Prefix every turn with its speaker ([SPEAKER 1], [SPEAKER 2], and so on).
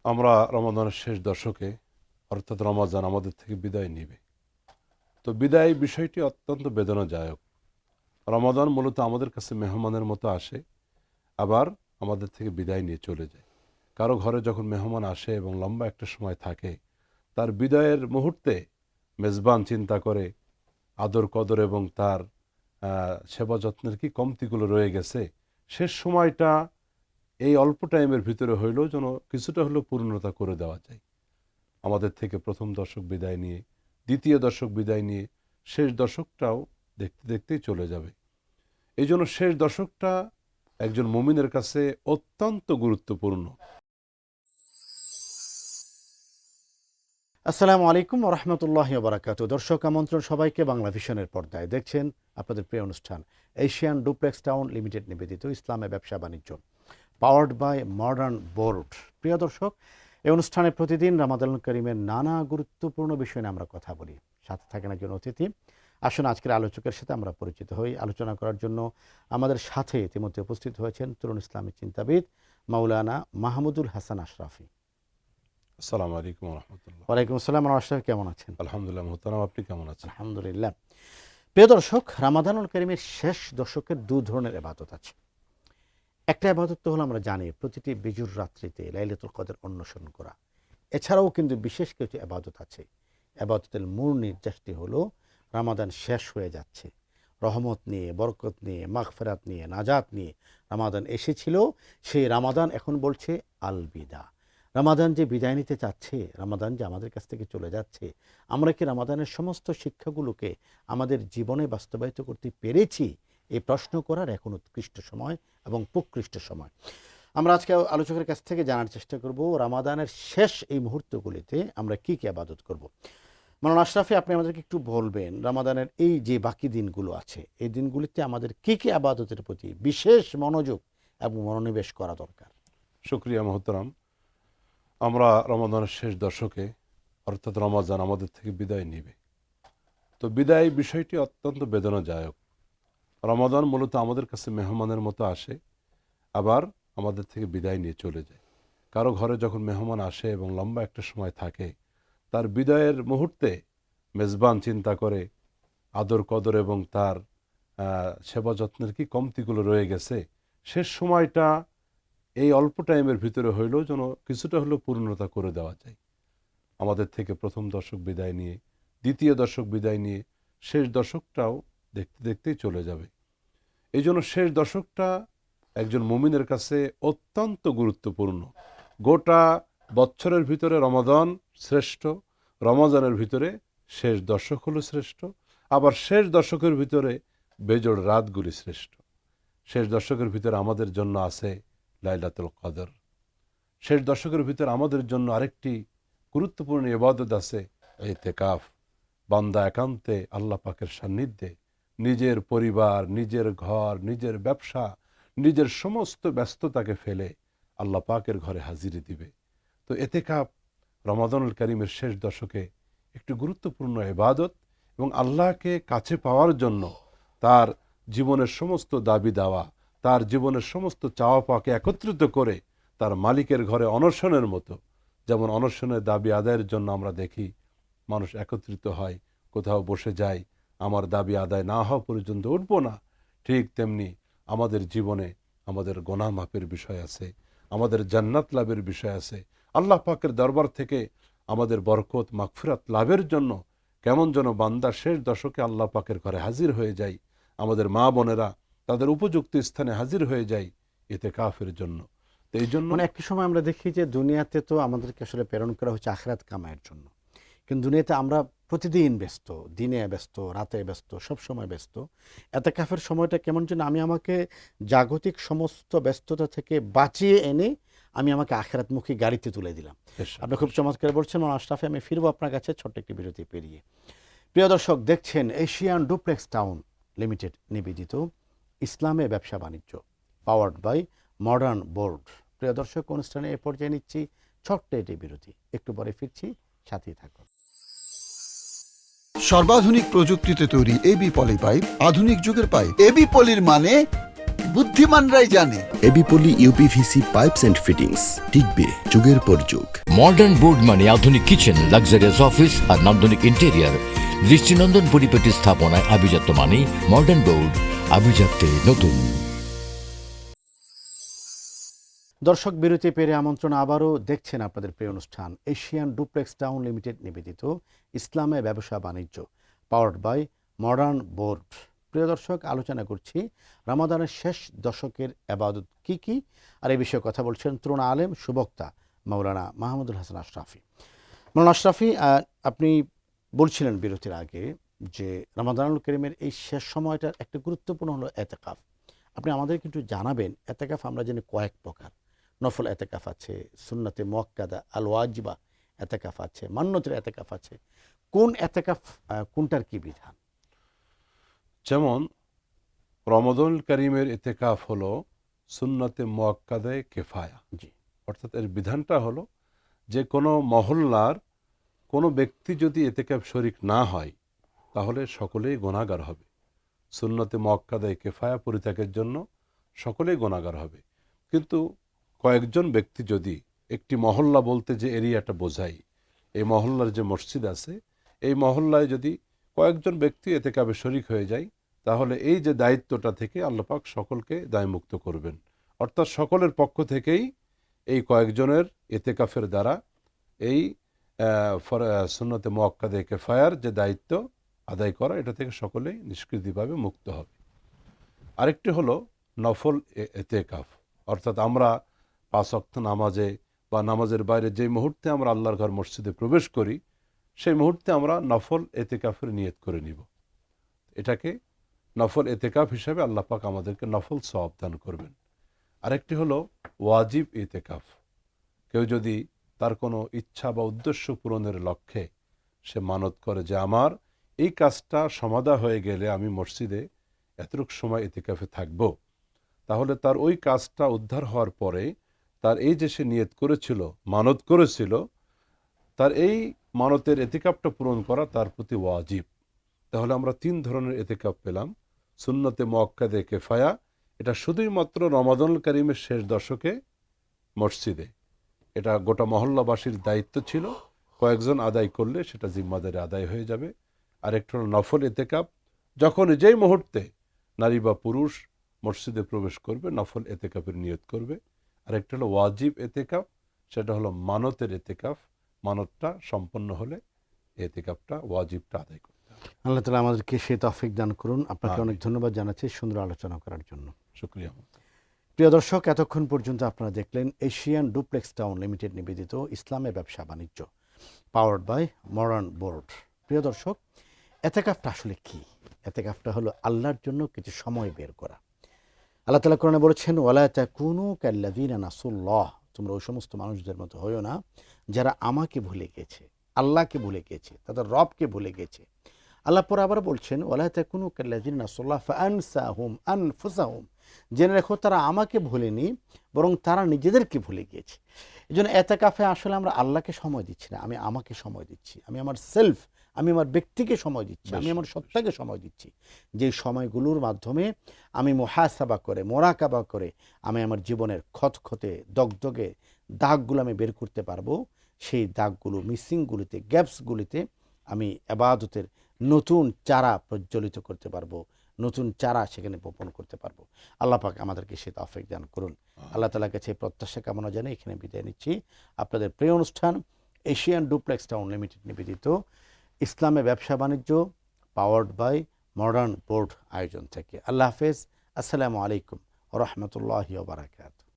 [SPEAKER 1] আমরা রমাদানের শেষ দশকে অর্থাৎ রমাজান আমাদের থেকে বিদায় নিবে। তো বিদায় বিষয়টি অত্যন্ত বেদনাদায়ক। রমাদান মূলত আমাদের কাছে মেহমানের মতো আসে, আবার আমাদের থেকে বিদায় নিয়ে চলে যায়। কারো ঘরে যখন মেহমান আসে এবং লম্বা একটা সময় থাকে, তার বিদায়ের মুহূর্তে মেজবান চিন্তা করে আদর কদর এবং তার সেবা যত্নের কি কমতিগুলো রয়ে গেছে, শেষ সময়টা এই অল্প টাইমের ভিতরে হইলেও যেন কিছুটা হলেও পূর্ণতা করে দেওয়া যায়। আমাদের থেকে প্রথম দশক বিদায় নিয়ে, দ্বিতীয় দশক বিদায় নিয়ে শেষ দশকটাও দেখতে দেখতেই চলে যাবে। এই জন্য শেষ দশকটা একজন মুমিনের কাছে অত্যন্ত গুরুত্বপূর্ণ।
[SPEAKER 2] আসসালামু আলাইকুম রহমতুল্লাহ বারাকাতু। দর্শক আমন্ত্রণ সবাইকে বাংলা ভিশনের পর্দায়। দেখছেন আপনাদের প্রিয় অনুষ্ঠান এশিয়ান ডুপ্লেক্স টাউন লিমিটেড নিবেদিত ইসলামে ব্যবসা বাণিজ্য, পাওয়ার্ড বাই মডার্ন বোর্ড। প্রিয় দর্শক, এই অনুষ্ঠানে প্রতিদিন রামাদানুল করিমের নানা গুরুত্বপূর্ণ বিষয় নিয়ে আমরা কথা বলি। সাথে থাকেন একজন অতিথি। আসুন আজকের আলোচকের সাথে আমরা পরিচিত হই। আলোচনা করার জন্য আমাদের সাথে ইতিমধ্যে উপস্থিত হয়েছেন তরুণ ইসলামী চিন্তাবিদ মাওলানা মাহমুদুল হাসান আশরাফি।
[SPEAKER 1] আসসালামু আলাইকুম রহমতুল্লাহ।
[SPEAKER 2] ওয়ালাইকুম আসসালাম। আশরাফি কেমন আছেন?
[SPEAKER 1] আলহামদুলিল্লাহ মোহতারাম, আপনি কেমন আছেন?
[SPEAKER 2] আলহামদুলিল্লাহ। প্রিয় দর্শক, রামাদানুল করিমের শেষ দশকের দু ধরনের ইবাদত আছে। একটা ইবাদত তো হলো আমরা জানি প্রতিটি বিজুর রাত্রিতে লাইলাতুল কদর অন্বেষণ করা। এছাড়াও কিন্তু বিশেষ কিছু ইবাদত আছে। ইবাদতের মূল নির্দেশটি হলো রামাদান শেষ হয়ে যাচ্ছে, রহমত নিয়ে, বরকত নিয়ে, মাগফিরাত নিয়ে, নাজাত নিয়ে রামাদান এসেছিল। সেই রামাদান এখন বলছে আলবিদা। রামাদান যে বিদায় নিতে চাচ্ছে, রামাদান যে আমাদের কাছ থেকে চলে যাচ্ছে, আমরা কি রামাদানের সমস্ত শিক্ষাগুলোকে আমাদের জীবনে বাস্তবায়িত করতে পেরেছি? এই প্রশ্ন করার এখন উৎকৃষ্ট সময় এবং প্রকৃষ্ট সময়। আমরা আজকে আলোচকের কাছ থেকে জানার চেষ্টা করব রামাদানের শেষ এই মুহূর্তগুলিতে আমরা কি কি ইবাদত করব। মাওলানা আশরাফি, আপনি আমাদেরকে একটু বলবেন রামাদানের এই যে বাকি দিনগুলো আছে, এই দিনগুলিতে আমাদের কি কি ইবাদতের প্রতি বিশেষ মনোযোগ এবং মনোনিবেশ করা দরকার?
[SPEAKER 1] শুকরিয়া মোহতারাম। আমরা রমাদানের শেষ দশকে অর্থাৎ রমাজান আমাদের থেকে বিদায় নিবে। তো বিদায় বিষয়টি অত্যন্ত বেদনাদায়ক। রমাদান মূলত আমাদের কাছে মেহমানের মতো আসে, আবার আমাদের থেকে বিদায় নিয়ে চলে যায়। কারো ঘরে যখন মেহমান আসে এবং লম্বা একটা সময় থাকে, তার বিদায়ের মুহূর্তে মেজবান চিন্তা করে আদর কদর এবং তার সেবা যত্নের কি কমতিগুলো রয়ে গেছে, শেষ সময়টা এই অল্প টাইমের ভিতরে হইলেও যেন কিছুটা হলেও পূর্ণতা করে দেওয়া যায়। আমাদের থেকে প্রথম দশক বিদায় নিয়ে, দ্বিতীয় দশক বিদায় নিয়ে শেষ দশকটাও দেখতে দেখতেই চলে যাবে। এই জন্য শেষ দশকটা একজন মুমিনের কাছে অত্যন্ত গুরুত্বপূর্ণ। গোটা বছরের ভিতরে রমাদান শ্রেষ্ঠ, রমাদানের ভিতরে শেষ দশক হলো শ্রেষ্ঠ, আবার শেষ দশকের ভিতরে বেজোড় রাতগুলি শ্রেষ্ঠ। শেষ দশকের ভিতরে আমাদের জন্য আছে লাইলাতুল কদর। শেষ দশকের ভিতরে আমাদের জন্য আরেকটি গুরুত্বপূর্ণ ইবাদত আছে ইতিকাফ। বান্দা একান্তে আল্লাহ পাকের সান্নিধ্যে নিজের পরিবার, নিজের ঘর, নিজের ব্যবসা, নিজের সমস্ত ব্যস্ততাকে ফেলে আল্লাহ পাকের ঘরে হাজিরি দিবে। তো ইতিকাফ রমাদানুল করিমের শেষ দশকে একটি গুরুত্বপূর্ণ ইবাদত এবং আল্লাহকে কাছে পাওয়ার জন্য তার জীবনের সমস্ত দাবি দাওয়া, তার জীবনের সমস্ত চাওয়া পাওয়াকে একত্রিত করে তার মালিকের ঘরে অনশনের মতো, যেমন অনশনের দাবি আদায়ের জন্য আমরা দেখি মানুষ একত্রিত হয়, কোথাও বসে যায়, আমার দাবি আদায় না হওয়া পর্যন্ত উঠবো না, ঠিক তেমনি আমাদের জীবনে আমাদের গোনাহ মাফের বিষয় আছে, আমাদের জান্নাত লাভের বিষয় আছে। আল্লাহ পাকের দরবার থেকে আমাদের বরকত মাগফিরাত লাভের জন্য কেমন যেন বান্দা শেষ দশকে আল্লাহ পাকের ঘরে হাজির হয়ে যায়, আমাদের মা বোনেরা তাদের উপযুক্ত স্থানে হাজির হয়ে যায় ইতিকাফের জন্য। তো এই জন্য
[SPEAKER 2] মানে একটি সময় আমরা দেখি যে দুনিয়াতে তো আমাদেরকে আসলে প্রেরণ করা হচ্ছে আখিরাত কামাইয়ের জন্য, কিন্তু দুনিয়াতে আমরা প্রতিদিন ব্যস্ত, দিনে ব্যস্ত, রাতে ব্যস্ত, সব সময় ব্যস্ত। এতেকাফের সময়টা কেমন যেন আমি আমাকে জাগতিক সমস্ত ব্যস্ততা থেকে বাঁচিয়ে এনে আমি আমাকে আখিরাতমুখী গাড়িতে তুলে দিলাম। আপনি খুব চমৎকার বলছেন মাওলানা আশরাফি। আমি ফিরবো আপনার কাছে ছোট্ট একটি বিরতি পেরিয়ে। প্রিয় দর্শক, দেখছেন এশিয়ান ডুপ্লেক্স টাউন লিমিটেড নিবেদিত ইসলামে ব্যবসা বাণিজ্য, পাওয়ার্ড বাই মডার্ন বোর্ড। প্রিয় দর্শক, অনুষ্ঠানে এ পর্যায়ে নিচ্ছি ছোট্ট একটি বিরতি, একটু পরে ফিরছি, সাথেই থাকুন।
[SPEAKER 3] সর্বাধুনিক প্রযুক্তিতে তৈরি এবি পলি পাইপ, আধুনিক যুগের পাইপ। এবি পলির মানে বুদ্ধিমানরাই জানে।
[SPEAKER 4] AB poly UPVC pipes and fittings, টিকবে যুগের পর যুগ।
[SPEAKER 5] মডার্ন বোর্ড মানে আধুনিক কিচেন, লাক্সারিয়াস অফিস আর নান্দনিক ইন্টেরিয়ার। দৃষ্টিনন্দন পরিপাটি স্থাপনায় আভিজাত্য মানে মডার্ন বোর্ড, আভিজাত্যে নতুন।
[SPEAKER 2] দর্শক, বিরতি পেরে আমন্ত্রণ আবারও দেখছেন আপনাদের প্রিয় অনুষ্ঠান এশিয়ান ডুপ্লেক্স টাউন লিমিটেড নিবেদিত ইসলামে ব্যবসা বাণিজ্য, পাওয়ার্ড বাই মডার্ন বোর্ড। প্রিয় দর্শক, আলোচনা করছি রমাদানের শেষ দশকের এবাদত কি কি, আর এই বিষয়ে কথা বলছেন তরুণ আলেম সুবক্তা মাওলানা মাহমুদুল হাসান আশরাফি। মাওলানা আশরাফি, আপনি বলছিলেন বিরতির আগে যে রমাদানুল করিমের এই শেষ সময়টার একটা গুরুত্বপূর্ণ হলো এতেকাফ। আপনি আমাদের কিন্তু জানাবেন, এতেকাফ আমরা জানি কয়েক প্রকার। নফল এতেকাফ আছে, সুন্নতে মুআক্কাদা আল ওয়াজিবা এতেকাফ আছে, মান্নতের এতেকাফ আছে। কোন এতেকাফ কোনটার কি বিধান?
[SPEAKER 1] যেমন রমাদানুল করিমের ইতিকাফ হলো সুন্নতে মুআক্কাদায়ে কিফায়া।
[SPEAKER 2] জি,
[SPEAKER 1] অর্থাৎ এর বিধানটা হলো যে কোনো মহল্লার কোনো ব্যক্তি যদি ইতিকাফ শরিক না হয় তাহলে সকলেই গুনাহগার হবে। সুন্নতে মুআক্কাদায়ে কিফায়া পরিত্যাগের জন্য সকলেই গুনাহগার হবে। কিন্তু কয়েকজন ব্যক্তি যদি, একটি মহল্লা বলতে যে এরিয়াটা বোঝায়, এই মহল্লার যে মসজিদ আছে এই মহল্লায় যদি কয়েকজন ব্যক্তি ইতিকাফে শরিক হয়ে যায় তাহলে এই যে দায়িত্বটা থেকে আল্লাহ পাক সকলকে দায়মুক্ত করবেন। অর্থাৎ সকলের পক্ষ থেকেই এই কয়েকজনের ইতিকাফের দ্বারা এই সুন্নতে মুআক্কাদায়ে কিফায়ার যে দায়িত্ব আদায় করা, এটা থেকে সকলেই নিষ্কৃতিভাবে মুক্ত হবে। আরেকটি হলো নফল ইতিকাফ। অর্থাৎ আমরা 5 ওয়াক্ত নামাজে বা নামাজের বাইরে যে মুহূর্তে আমরা আল্লাহর ঘর মসজিদে প্রবেশ করি সেই মুহূর্তে আমরা নফল ইতিকাফের নিয়ত করে নিব। এটাকে নফল ইতিকাফ হিসাবে আল্লাহ পাক আমাদেরকে নফল সওয়াব দান করবেন। আরেকটি হলো ওয়াজিব ইতিকাফ। কেউ যদি তার কোনো ইচ্ছা বা উদ্দেশ্য পূরণের লক্ষ্যে সে মানত করে যে আমার এই কাজটা সমাধা হয়ে গেলে আমি মসজিদে এতটুকু সময় ইতিকাফে থাকব, তাহলে তার ওই কাজটা উদ্ধার হওয়ার পরে তার এই যে সে নিয়ত করেছিল, মানত করেছিল, তার এই মানতের ইতিকাফটা পূরণ করা তার প্রতি ওয়াজিব। তাহলে আমরা 3 ধরনের ইতিকাফ পেলাম। সুন্নতে মুআক্কাদায়ে কিফায়া, এটা শুধুই মাত্র রমাদানুল করিমের শেষ দশকে মসজিদে, এটা গোটা মহল্লাবাসীর দায়িত্ব ছিল, কয়েকজন আদায় করলে সেটা জিম্মাদারি আদায় হয়ে যাবে। আরেকটা হলো নফল ইতিকাফ, যখন যেই মুহূর্তে নারী বা পুরুষ মসজিদে প্রবেশ করবে নফল ইতিকাফের নিয়ত করবে। আরেকটা হলো ওয়াজিব ইতিকাফ, সেটা হলো মানতের ইতিকাফ, মানতটা সম্পন্ন হলে ইতিকাফটা ওয়াজিবটা আদায় করতে হবে।
[SPEAKER 2] আল্লাহ তাআলা আমাদেরকে সেই তৌফিক দান করুন। আপনাকে অনেক ধন্যবাদ জানাচ্ছি সুন্দর আলোচনা করার জন্য।
[SPEAKER 1] শুকরিয়া।
[SPEAKER 2] প্রিয় দর্শক, এতক্ষণ পর্যন্ত আপনারা দেখলেন এশিয়ান ডুপ্লেক্স টাউন লিমিটেড নিবেদিত ইসলামে ব্যবসা বাণিজ্য, পাওয়ার্ড বাই মডার্ন বোর্ড। প্রিয় দর্শক, এতেকাফটা আসলে কি? এতেকাফটা হলো আল্লাহর জন্য কিছু সময় বের করা। আল্লাহ তাআলা কোরআনে বলেছেন, ওয়ালা তাকুনু কাল্লাযিনা নাসুল্লাহ, তোমরা ওই সমস্ত মানুষদের মতো হইও না যারা আমাকে ভুলে গেছে, আল্লাহকে ভুলে গেছে, তাদের রবকে ভুলে গেছে। আল্লাহ পরে আবার বলছেন, ওয়ালা তাকুনু কাল্লাযিনা নাসুল্লাহ ফাআনসাহুম আনফুসাহুম, জেনে রেখো তারা আমাকে ভুলেনি, বরং তারা নিজেদেরকে ভুলে গিয়েছে। এই জন্য এতেকাফে আসলে আমরা আল্লাহকে সময় দিচ্ছি না, আমি আমাকে সময় দিচ্ছি, আমি আমার সেলফ, আমি আমার ব্যক্তিকে সময় দিচ্ছি, আমি আমার সত্তাকে সময় দিচ্ছি। যে সময়গুলোর মাধ্যমে আমি মুহাসাবা করে, মোরাকাবা করে আমি আমার জীবনের খতখতে দগদগে দাগগুলো আমি বের করতে পারবো। সেই দাগগুলো, মিসিংগুলিতে, গ্যাপসগুলিতে আমি ইবাদতের নতুন চারা প্রজ্বলিত করতে পারবো, নতুন চারা সেখানে বপন করতে পারবো। আল্লাহ পাক আমাদেরকে সে তৌফিক দান করুন। আল্লাহ তাআলার কাছে প্রত্যাশা কামনা জানিয়ে এখানে বিদায় নিচ্ছি। আপনাদের প্রিয় অনুষ্ঠান এশিয়ান ডুপ্লেক্স টাউন লিমিটেড নিবেদিত ইসলামে ব্যবসা বাণিজ্য, পাওয়ার্ড বাই মডার্ন বোর্ড আয়োজন থেকে। আল্লাহ হাফেজ। আসসালামু আলাইকুম ওয়া রাহমাতুল্লাহি ওয়া বারাকাতুহু।